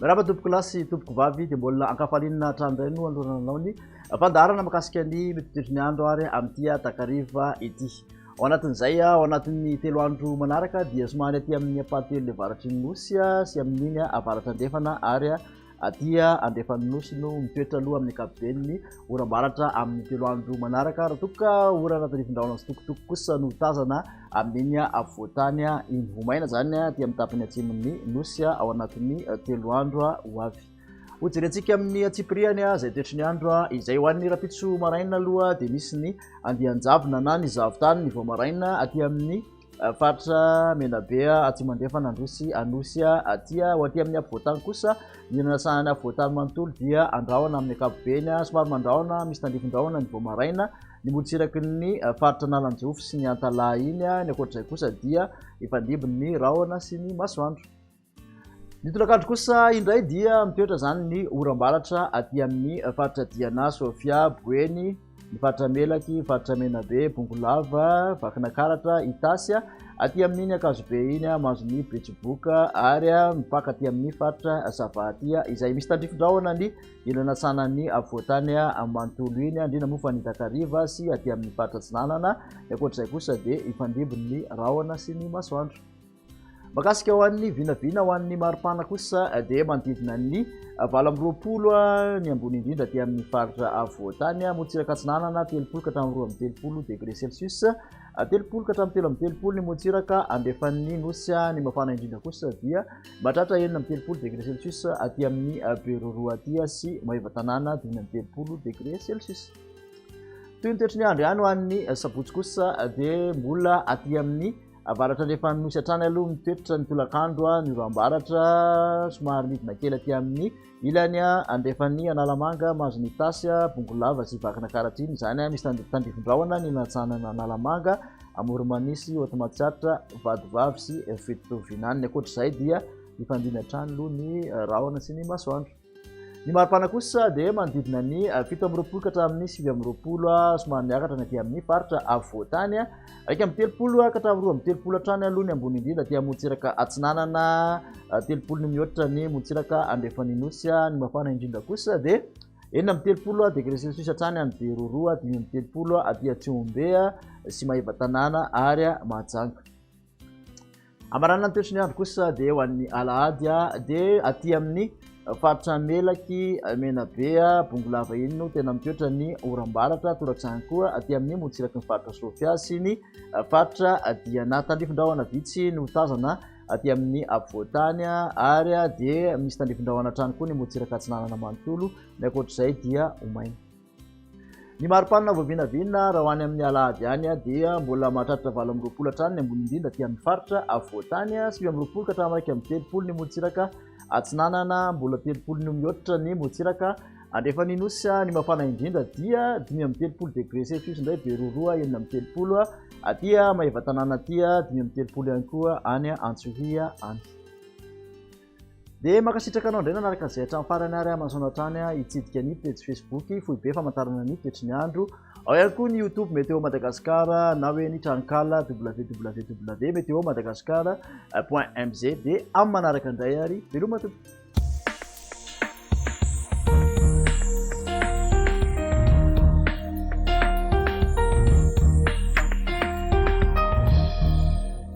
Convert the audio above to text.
Raha tompoko lasy tompoko vavy dia mbola ankafalinina hatrandray no androananao ny fandarana makasika ny mitotry ny andro ary amin'ity takariva ity. Ao anatin'izay ao anatin'ny 3 andro manaraka dia somary aty amin'ny apatelo le varatry ny nosy sy amin'iny avaratra andefana ary aty andefany nosy no mitoetra aloha amin'ny ankapobeny oram-baratra amin'ny 3 andro manaraka raha toka ora anatin'ny rivindraona sy tokotoko kosa no tazana amin'iny avoatany iny vomaina zany aty amin'ny tapany atsimon'ny nosy ao anatin'ny 3 andro ho avy. Hojerentsika amin'ny atsipriany izay toetry ny andro izay ho an'ny rapitso maraina aloha dia misy ny andianjavona na ny zavotany ny voamaraina aty amin'ny faritra Menabe atsimo andefana androsy anosy aty ho aty amin'ny avoatany kosa ny nasahany avoatany manontolo dia andrahona amin'ny ankapobeny somary mandrahona misy tandrifindrahona ny voamaraina ny motsiraky ny faritra Nalanjofo sy ny Antalahy iny ny akoatr'izay kosa dia ifandibony ny rahona sy ny masoandro. Ny tolakandro kosa indray dia mitoetra zany ny oram-baratra aty amin'ny faritra Diana, Sofia, Boeny, ny faritra Melaky, faritra Menabe, Bongolava, Vakinakaratra, Itasy aty amin'iny Akazobe iny Manzoni, Betsiboka ary mipaka aty amin'ny faritra Savaty izay misy tandrifindrahona ny ilana sanan'ny avoatany manontolo iny indrindra moa fa ny takariva sy aty amin'ny faritra Tsinanana ny akoatr'izay kosa dia ifandibony ny rahona sy ny masoandro. Makasika ho an'ny vinavina ho an'ny maripana kosa dia manodidina ny 20 ny ambony indrindra aty amin'ny faritra avoatany motsiraka Tsinanana 30 ka hatramin'ny 12 degré Celsius 30 ka hatramin'ny 13 ny motsiraka andefan'ny nosy ny mafana indrindra kosa dia mahatratra 13 degré Celsius aty amin'ny Beroro aty sy Maivatanana 13 degré Celsius. Toy ny toetry ny andro ihany ho an'ny sabotsy kosa dia mbola aty amin'ny avaratra andefany nosy hatrany aloha mitoetra ny tolakandro ny oram-baratra somary midina kely aty amin'ny ilany andefan'ny Analamanga, Manzoni, Itasy, Bongolava sy Vakinakaratra iny zany misy tandrifindrahona ny natsanana Analamanga, Amoromanisy, Otmatsiatra, Vadivavy sy Fetovinany ny akoatr'izay dia ifandina hatrany aloha ny rahona sy ny masoandro. Ny maripana kosa dia manodidina ny 7 ka hatramin'ny 9 somary miakatra ny aty amin'ny faritra avoatany raika amin'ny 30 ka hatramin'ny 30 hatrany aloha ny ambony indrindra aty amin'ny motsiraka Atsinanana 30 ny mihoatra ny motsiraka andefany nosy ny mafana indrindra kosa dia 30 degré Celsius hatrany amin'ny Beroro 30 aty Atsiombe sy Maivatanana ary Mahajanga. Amaranana ny toetry ny andro kosa dia ho an'ny Alahady dia aty amin'ny faritra Melaky, Menabe, Bongolava iny no tena mitoetra ny oram-baratra torak'izany koa aty amin'ny motsiraky ny faritra Sofia sy ny faritra Diana tandrifindrahona vitsy no tazana aty amin'ny avoatany ary dia misy tandrifindrahona hatrany koa ny motsiraka Tsinanana manontolo ny akoatr'izay dia omaina. Ny maripana voavinavina raha ho any amin'ny Alahady ihany dia mbola mahatratra 20 hatrany ny ambony indrindra aty amin'ny faritra avoatany 20 ka hatramin'ny 30 ny motsiraka Atsinanana mbola 30 ny mihoatra ny motsiraka andefany nosy ny mafana indrindra dia 30 degré Celsius indray Beroro 30 aty Maivatanana aty 30 ihany koa any Antsohia any. Dia makasitraka anao indray nanaraka izay hatramin'ny farany ary manao hatrany hitsidika ny page Facebook Foibe famantarana ny toetry ny andro ao ihany koa ny YouTube Météo Madagasikara na hoe ny tranokala www.météomadagascar.mz dia amin'ny manaraka indray ary veloma tompoko.